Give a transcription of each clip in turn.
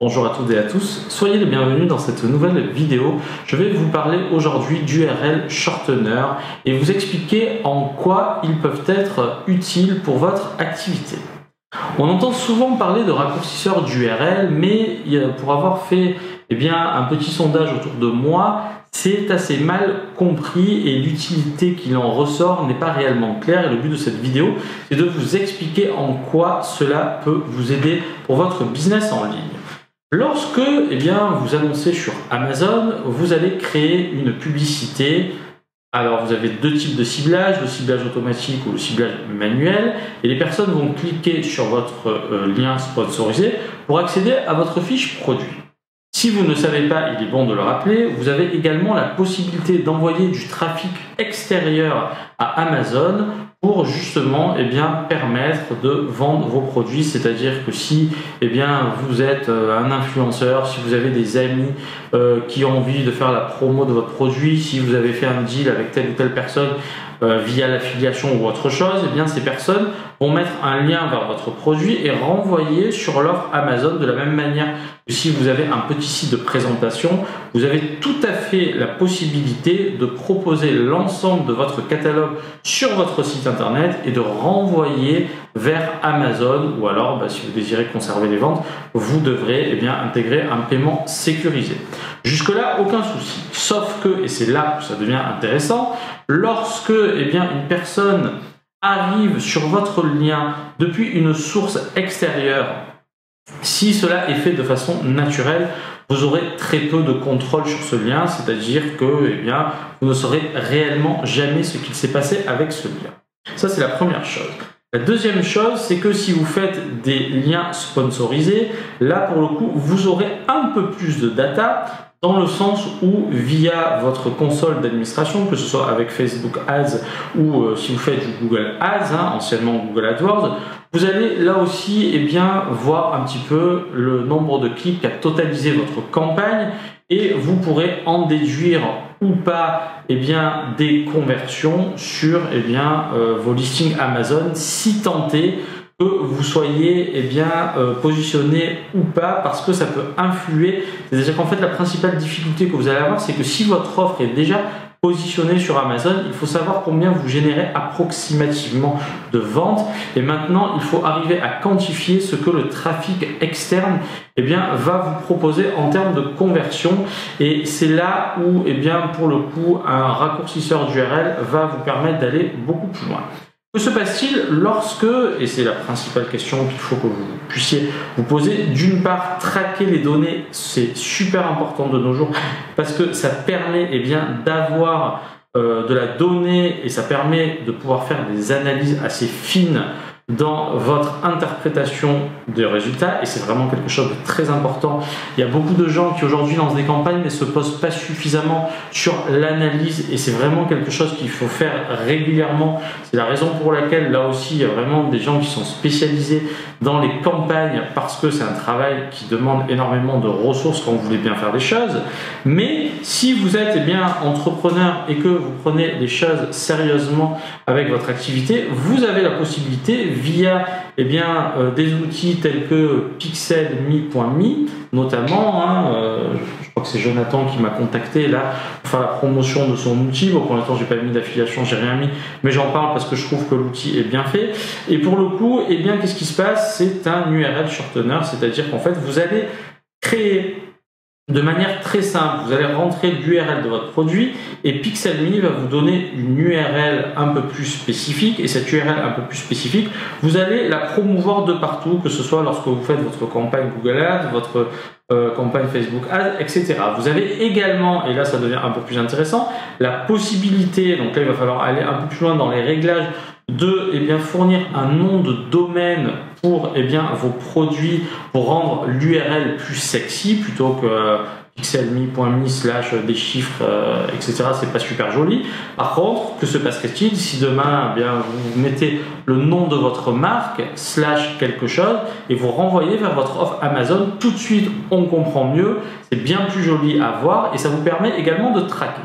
Bonjour à toutes et à tous, soyez les bienvenus dans cette nouvelle vidéo. Je vais vous parler aujourd'hui d'URL shortener et vous expliquer en quoi ils peuvent être utiles pour votre activité. On entend souvent parler de raccourcisseurs d'URL, mais pour avoir fait un petit sondage autour de moi, c'est assez mal compris et l'utilité qu'il en ressort n'est pas réellement claire. Et le but de cette vidéo, c'est de vous expliquer en quoi cela peut vous aider pour votre business en ligne. Lorsque vous annoncez sur Amazon, vous allez créer une publicité. Alors vous avez deux types de ciblage, le ciblage automatique ou le ciblage manuel, et les personnes vont cliquer sur votre lien sponsorisé pour accéder à votre fiche produit. Si vous ne savez pas, il est bon de le rappeler, vous avez également la possibilité d'envoyer du trafic extérieur à Amazon pour justement permettre de vendre vos produits. C'est-à-dire que si vous êtes un influenceur, si vous avez des amis qui ont envie de faire la promo de votre produit, si vous avez fait un deal avec telle ou telle personne via l'affiliation ou autre chose, ces personnes vont mettre un lien vers votre produit et renvoyer sur l'offre Amazon de la même manière que si vous avez un petit site de présentation. Vous avez tout à fait la possibilité de proposer l'ensemble de votre catalogue sur votre site internet et de renvoyer vers Amazon, ou alors si vous désirez conserver les ventes, vous devrez intégrer un paiement sécurisé. Jusque là, aucun souci, sauf que, et c'est là où ça devient intéressant, lorsque une personne arrive sur votre lien depuis une source extérieure, si cela est fait de façon naturelle, vous aurez très peu de contrôle sur ce lien, c'est-à-dire que vous ne saurez réellement jamais ce qu'il s'est passé avec ce lien. Ça, c'est la première chose. La deuxième chose, c'est que si vous faites des liens sponsorisés, là pour le coup, vous aurez un peu plus de data, dans le sens où via votre console d'administration, que ce soit avec Facebook Ads ou si vous faites du Google Ads, anciennement Google AdWords, vous allez là aussi voir un petit peu le nombre de clics qu'a totalisé votre campagne et vous pourrez en déduire ou pas des conversions sur vos listings Amazon, si tant est que vous soyez positionné ou pas, parce que ça peut influer. C'est-à-dire qu'en fait la principale difficulté que vous allez avoir, c'est que si votre offre est déjà positionnée sur Amazon, il faut savoir combien vous générez approximativement de ventes, et maintenant il faut arriver à quantifier ce que le trafic externe va vous proposer en termes de conversion, et c'est là où pour le coup un raccourcisseur d'URL va vous permettre d'aller beaucoup plus loin. Que se passe-t-il lorsque, et c'est la principale question qu'il faut que vous puissiez vous poser, d'une part, traquer les données, c'est super important de nos jours, parce que ça permet d'avoir de la donnée, et ça permet de pouvoir faire des analyses assez fines dans votre interprétation des résultats, et c'est vraiment quelque chose de très important. Il y a beaucoup de gens qui aujourd'hui lancent des campagnes mais ne se posent pas suffisamment sur l'analyse, et c'est vraiment quelque chose qu'il faut faire régulièrement. C'est la raison pour laquelle là aussi il y a vraiment des gens qui sont spécialisés dans les campagnes, parce que c'est un travail qui demande énormément de ressources quand vous voulez bien faire des choses. Mais si vous êtes entrepreneur et que vous prenez les choses sérieusement avec votre activité, vous avez la possibilité via des outils tels que pixelme.me notamment, je crois que c'est Jonathan qui m'a contacté là pour faire la promotion de son outil. Bon, pour l'instant j'ai pas mis d'affiliation, j'ai rien mis, mais j'en parle parce que je trouve que l'outil est bien fait. Et pour le coup, qu'est-ce qui se passe? C'est un URL shortener, c'est-à-dire qu'en fait vous allez créer de manière très simple, vous allez rentrer l'URL de votre produit et Pixelme va vous donner une URL un peu plus spécifique, et cette URL un peu plus spécifique, vous allez la promouvoir de partout, que ce soit lorsque vous faites votre campagne Google Ads, votre campagne Facebook Ads, etc. Vous avez également, et là ça devient un peu plus intéressant, la possibilité, donc là il va falloir aller un peu plus loin dans les réglages, de fournir un nom de domaine pour vos produits, pour rendre l'URL plus sexy plutôt que pixelme.me/ des chiffres, etc. C'est pas super joli. Par contre, que se passerait-il si demain vous mettez le nom de votre marque / quelque chose et vous renvoyez vers votre offre Amazon? Tout de suite on comprend mieux, c'est bien plus joli à voir et ça vous permet également de traquer.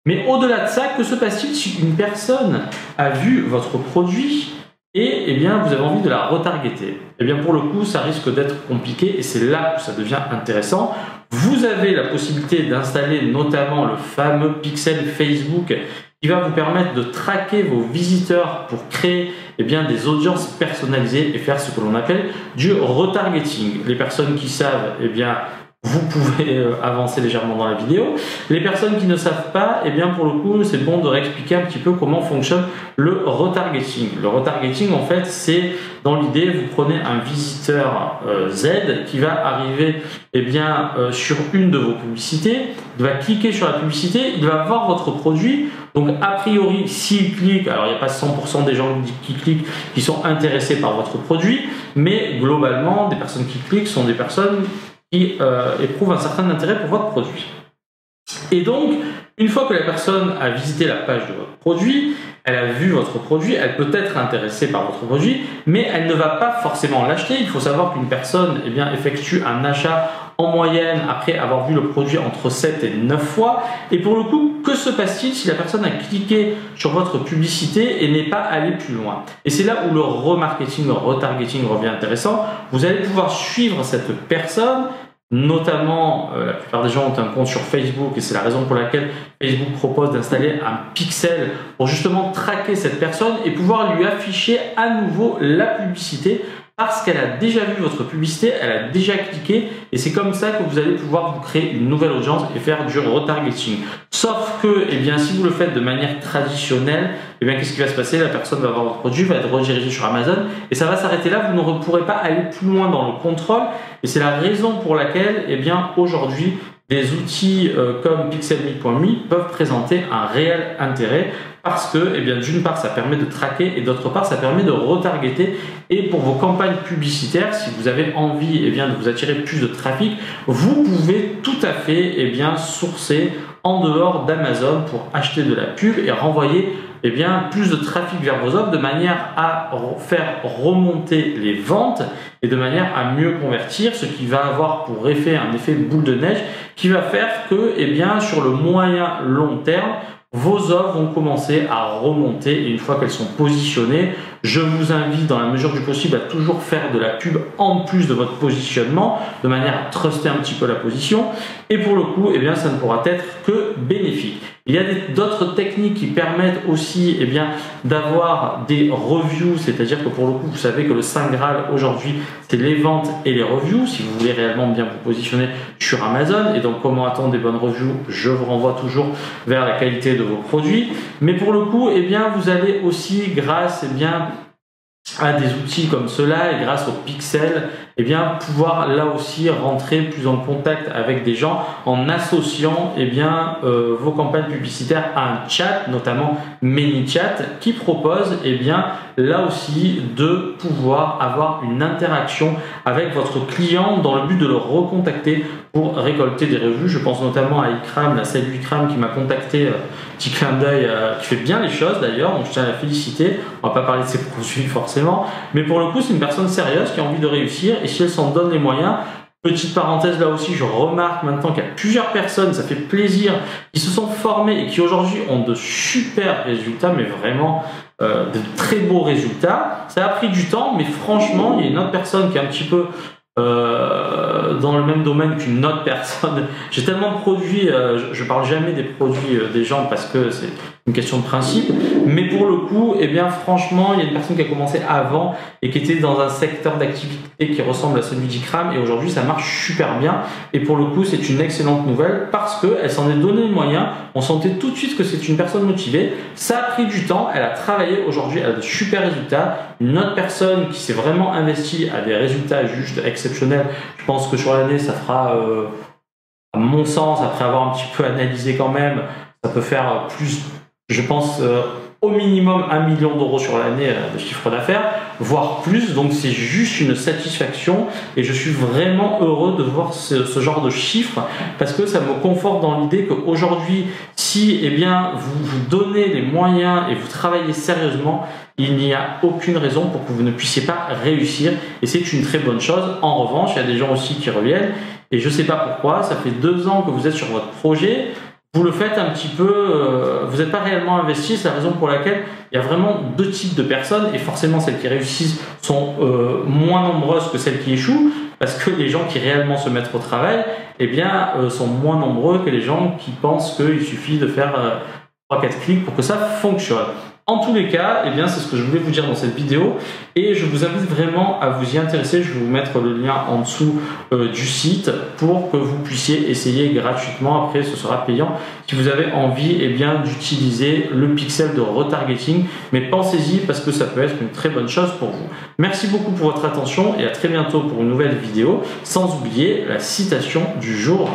Mais au-delà de ça, que se passe-t-il si une personne a vu votre produit et eh bien, vous avez envie de la retargeter. Eh bien, pour le coup, ça risque d'être compliqué et c'est là où ça devient intéressant. Vous avez la possibilité d'installer notamment le fameux pixel Facebook qui va vous permettre de traquer vos visiteurs pour créer eh bien, des audiences personnalisées et faire ce que l'on appelle du retargeting. Les personnes qui savent, eh bien, vous pouvez avancer légèrement dans la vidéo. Les personnes qui ne savent pas, eh bien pour le coup, c'est bon de réexpliquer un petit peu comment fonctionne le retargeting. Le retargeting, en fait, c'est dans l'idée, vous prenez un visiteur Z qui va arriver eh bien, sur une de vos publicités, il va cliquer sur la publicité, il va voir votre produit. Donc, a priori, s'il clique, alors il n'y a pas 100% des gens qui cliquent qui sont intéressés par votre produit, mais globalement, des personnes qui cliquent sont des personnes qui éprouvent un certain intérêt pour votre produit. Et donc, une fois que la personne a visité la page de votre produit, elle a vu votre produit, elle peut être intéressée par votre produit, mais elle ne va pas forcément l'acheter. Il faut savoir qu'une personne eh bien, effectue un achat en moyenne après avoir vu le produit entre 7 et 9 fois. Et pour le coup, que se passe-t-il si la personne a cliqué sur votre publicité et n'est pas allée plus loin? Et c'est là où le remarketing, le retargeting revient intéressant. Vous allez pouvoir suivre cette personne. Notamment, la plupart des gens ont un compte sur Facebook et c'est la raison pour laquelle Facebook propose d'installer un pixel pour justement traquer cette personne et pouvoir lui afficher à nouveau la publicité parce qu'elle a déjà vu votre publicité, elle a déjà cliqué et c'est comme ça que vous allez pouvoir vous créer une nouvelle audience et faire du retargeting. Sauf que, eh bien, si vous le faites de manière traditionnelle, eh bien, qu'est-ce qui va se passer? La personne va voir votre produit, va être redirigée sur Amazon et ça va s'arrêter là. Vous ne pourrez pas aller plus loin dans le contrôle et c'est la raison pour laquelle, eh bien, aujourd'hui, des outils comme Pixelme.me peuvent présenter un réel intérêt parce que, eh bien, d'une part, ça permet de traquer et d'autre part, ça permet de retargeter. Et pour vos campagnes publicitaires, si vous avez envie eh bien, de vous attirer plus de trafic, vous pouvez tout à fait eh bien, sourcer en dehors d'Amazon pour acheter de la pub et renvoyer eh bien, plus de trafic vers vos offres de manière à faire remonter les ventes et de manière à mieux convertir, ce qui va avoir pour effet un effet boule de neige qui va faire que eh bien, sur le moyen long terme, vos offres vont commencer à remonter et une fois qu'elles sont positionnées, je vous invite dans la mesure du possible à toujours faire de la pub en plus de votre positionnement de manière à truster un petit peu la position et pour le coup, eh bien, ça ne pourra être que bénéfique. Il y a d'autres techniques qui permettent aussi eh bien, d'avoir des reviews, c'est-à-dire que pour le coup, vous savez que le Saint Graal aujourd'hui, c'est les ventes et les reviews, si vous voulez réellement bien vous positionner sur Amazon. Et donc, comment attendre des bonnes reviews? Je vous renvoie toujours vers la qualité de vos produits. Mais pour le coup, eh bien, vous allez aussi, grâce eh bien, à des outils comme cela et grâce au pixel, eh bien, pouvoir là aussi rentrer plus en contact avec des gens en associant eh bien, vos campagnes publicitaires à un chat, notamment ManyChat, qui propose eh bien, là aussi de pouvoir avoir une interaction avec votre client dans le but de le recontacter pour récolter des revues. Je pense notamment à Ikram, la salut Ikram qui m'a contacté, petit clin d'œil, qui fait bien les choses d'ailleurs, donc je tiens à la féliciter. On va pas parler de ses produits forcément, mais pour le coup c'est une personne sérieuse qui a envie de réussir et si elle s'en donne les moyens. Petite parenthèse là aussi, je remarque maintenant qu'il y a plusieurs personnes, ça fait plaisir, qui se sont formées et qui aujourd'hui ont de super résultats, mais vraiment de très beaux résultats. Ça a pris du temps, mais franchement, il y a une autre personne qui est un petit peu dans le même domaine qu'une autre personne. J'ai tellement de produits, je parle jamais des produits des gens parce que c'est une question de principe, mais pour le coup, eh bien franchement, il y a une personne qui a commencé avant et qui était dans un secteur d'activité qui ressemble à celui d'Ikram et aujourd'hui ça marche super bien et pour le coup c'est une excellente nouvelle parce qu'elle s'en est donné les moyens, on sentait tout de suite que c'est une personne motivée, ça a pris du temps, elle a travaillé, aujourd'hui elle a de super résultats, une autre personne qui s'est vraiment investie a des résultats juste exceptionnels, je pense que sur l'année ça fera, à mon sens, après avoir un petit peu analysé quand même, ça peut faire plus, je pense, au minimum 1 million d'euros sur l'année de chiffre d'affaires, voire plus. Donc c'est juste une satisfaction et je suis vraiment heureux de voir ce genre de chiffres parce que ça me conforte dans l'idée qu'aujourd'hui, si eh bien, vous vous donnez les moyens et vous travaillez sérieusement, il n'y a aucune raison pour que vous ne puissiez pas réussir et c'est une très bonne chose. En revanche, il y a des gens aussi qui reviennent et je ne sais pas pourquoi, ça fait 2 ans que vous êtes sur votre projet. vous le faites un petit peu, vous n'êtes pas réellement investi. C'est la raison pour laquelle il y a vraiment deux types de personnes, et forcément celles qui réussissent sont moins nombreuses que celles qui échouent, parce que les gens qui réellement se mettent au travail, eh bien, sont moins nombreux que les gens qui pensent qu'il suffit de faire 3-4 clics pour que ça fonctionne. En tous les cas, eh bien, c'est ce que je voulais vous dire dans cette vidéo, et je vous invite vraiment à vous y intéresser. Je vais vous mettre le lien en dessous du site pour que vous puissiez essayer gratuitement. Après, ce sera payant si vous avez envie, eh bien, d'utiliser le pixel de retargeting, mais pensez-y parce que ça peut être une très bonne chose pour vous. Merci beaucoup pour votre attention et à très bientôt pour une nouvelle vidéo, sans oublier la citation du jour.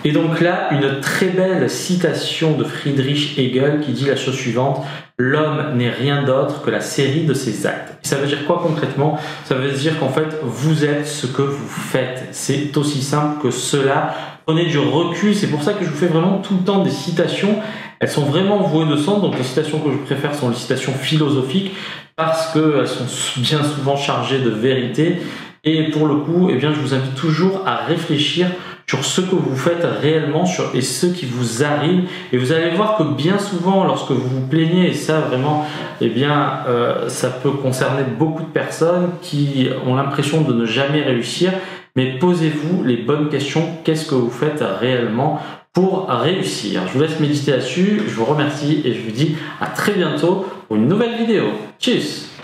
Et donc là, une très belle citation de Friedrich Hegel qui dit la chose suivante: l'homme n'est rien d'autre que la série de ses actes. Et ça veut dire quoi concrètement? Ça veut dire qu'en fait, vous êtes ce que vous faites. C'est aussi simple que cela. Prenez du recul. C'est pour ça que je vous fais vraiment tout le temps des citations. Elles sont vraiment vouées de sens. Donc les citations que je préfère sont les citations philosophiques parce qu'elles sont bien souvent chargées de vérité. Et pour le coup, eh bien, je vous invite toujours à réfléchir sur ce que vous faites réellement et ce qui vous arrive. Et vous allez voir que bien souvent, lorsque vous vous plaignez, et ça vraiment, eh bien, ça peut concerner beaucoup de personnes qui ont l'impression de ne jamais réussir, mais posez-vous les bonnes questions. Qu'est-ce que vous faites réellement pour réussir? Je vous laisse méditer là-dessus. Je vous remercie et je vous dis à très bientôt pour une nouvelle vidéo. Tchuss!